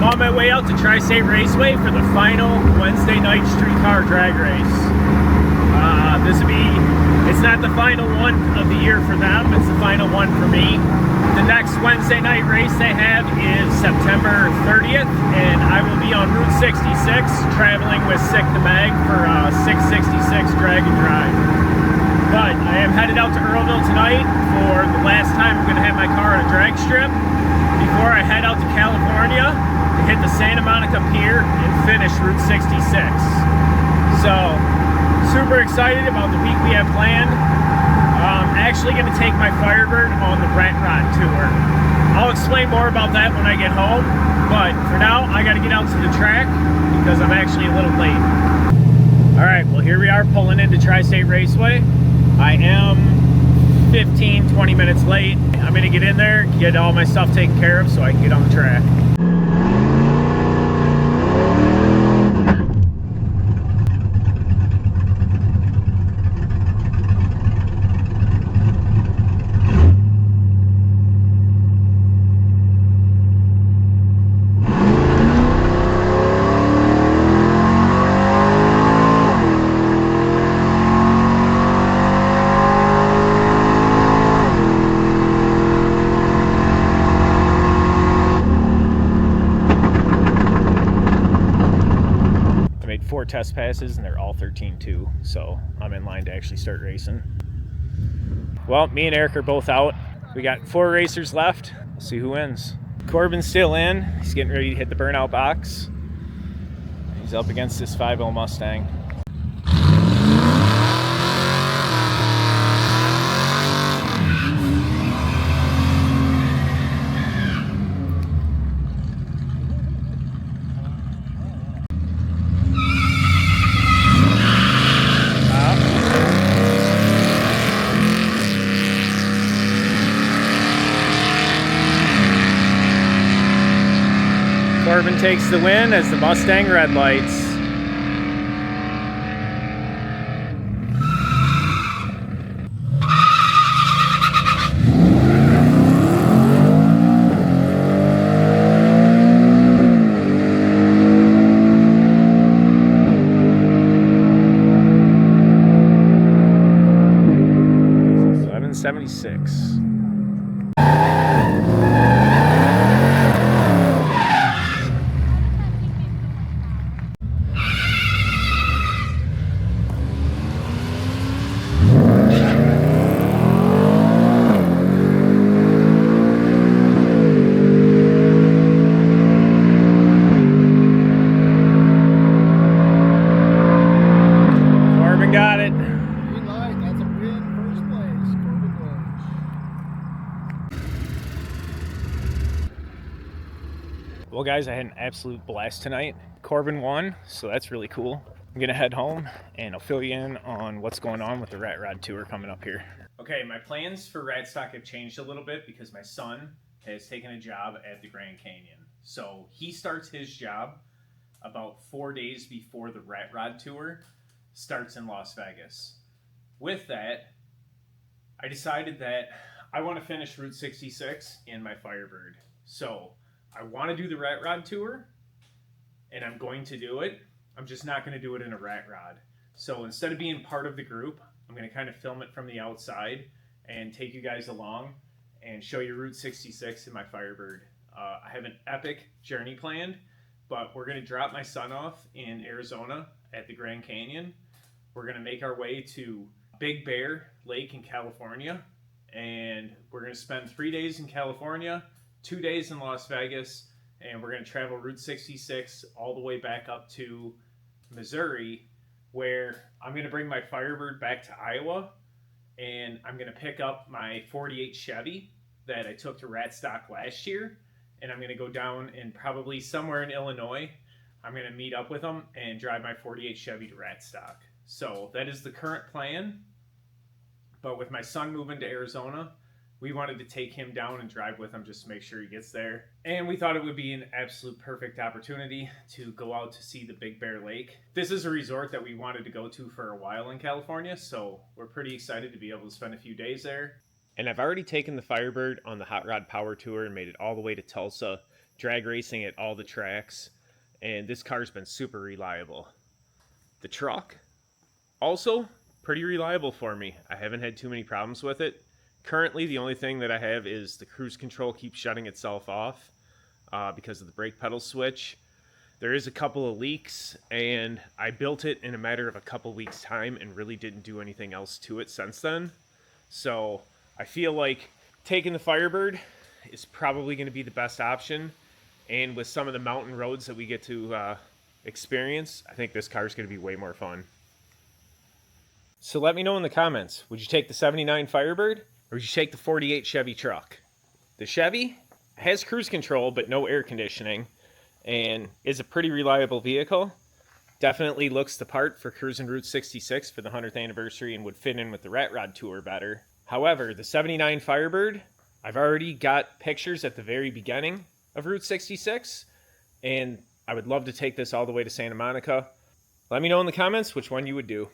on my way out to Tri-State Raceway for the final Wednesday night streetcar drag race. It's not the final one of the year for them, it's the final one for me. The next Wednesday night race they have is September 30th, and I will be on Route 66 traveling with Sick the Mag for 666 Drag and Drive. But I am headed out to Earlville tonight for the last time I'm going to have my car on a drag strip before I head out to California to hit the Santa Monica Pier and finish Route 66. So, super excited about the week we have planned. I'm actually going to take my Firebird on the RatRod tour. I'll explain more about that when I get home, but for now I got to get out to the track because I'm actually a little late. Alright, well here we are pulling into Tri-State Raceway. I am 15-20 minutes late. I'm going to get in there, get all my stuff taken care of so I can get on the track. Four test passes and they're all 13-2, so I'm in line to actually start racing. Well, me and Eric are both out. We got 4 racers left. We'll see who wins. Corbin's still in. He's getting ready to hit the burnout box. He's up against this 5.0 Mustang. Corbin takes the win as the Mustang red lights. $7.76. Got it. Green light, that's a win, first place, Corbin Dodge. Well guys, I had an absolute blast tonight. Corbin won, so that's really cool. I'm gonna head home and I'll fill you in on what's going on with the RatRod tour coming up here. Okay, my plans for RatStock have changed a little bit because my son has taken a job at the Grand Canyon. So he starts his job about 4 days before the RatRod tour starts in Las Vegas. With that, I decided that I want to finish Route 66 in my Firebird. So I want to do the RatRod tour, and I'm going to do it. I'm just not going to do it in a RatRod. So instead of being part of the group, I'm going to kind of film it from the outside and take you guys along and show you Route 66 in my Firebird. I have an epic journey planned, but we're going to drop my son off in Arizona at the Grand Canyon. We're going to make our way to Big Bear Lake in California, and we're going to spend 3 days in California, 2 days in Las Vegas, and we're going to travel Route 66 all the way back up to Missouri, where I'm going to bring my Firebird back to Iowa, and I'm going to pick up my 48 Chevy that I took to RatStock last year, and I'm going to go down and probably somewhere in Illinois, I'm going to meet up with them and drive my 48 Chevy to RatStock. So that is the current plan. But with my son moving to Arizona, we wanted to take him down and drive with him just to make sure he gets there. And we thought it would be an absolute perfect opportunity to go out to see the Big Bear Lake. This is a resort that we wanted to go to for a while in California, so we're pretty excited to be able to spend a few days there. And I've already taken the Firebird on the Hot Rod Power Tour and made it all the way to Tulsa drag racing at all the tracks, and this car's been super reliable. The truck, also pretty reliable for me. I haven't had too many problems with it. Currently, the only thing that I have is the cruise control keeps shutting itself off because of the brake pedal switch. There is a couple of leaks, and I built it in a matter of a couple weeks' time and really didn't do anything else to it since then. So I feel like taking the Firebird is probably going to be the best option. And with some of the mountain roads that we get to experience, I think this car is going to be way more fun. So let me know in the comments, would you take the 79 Firebird or would you take the 48 Chevy truck? The Chevy has cruise control but no air conditioning and is a pretty reliable vehicle. Definitely looks the part for cruising Route 66 for the 100th anniversary and would fit in with the Rat Rod Tour better. However, the 79 Firebird, I've already got pictures at the very beginning of Route 66, and I would love to take this all the way to Santa Monica. Let me know in the comments which one you would do.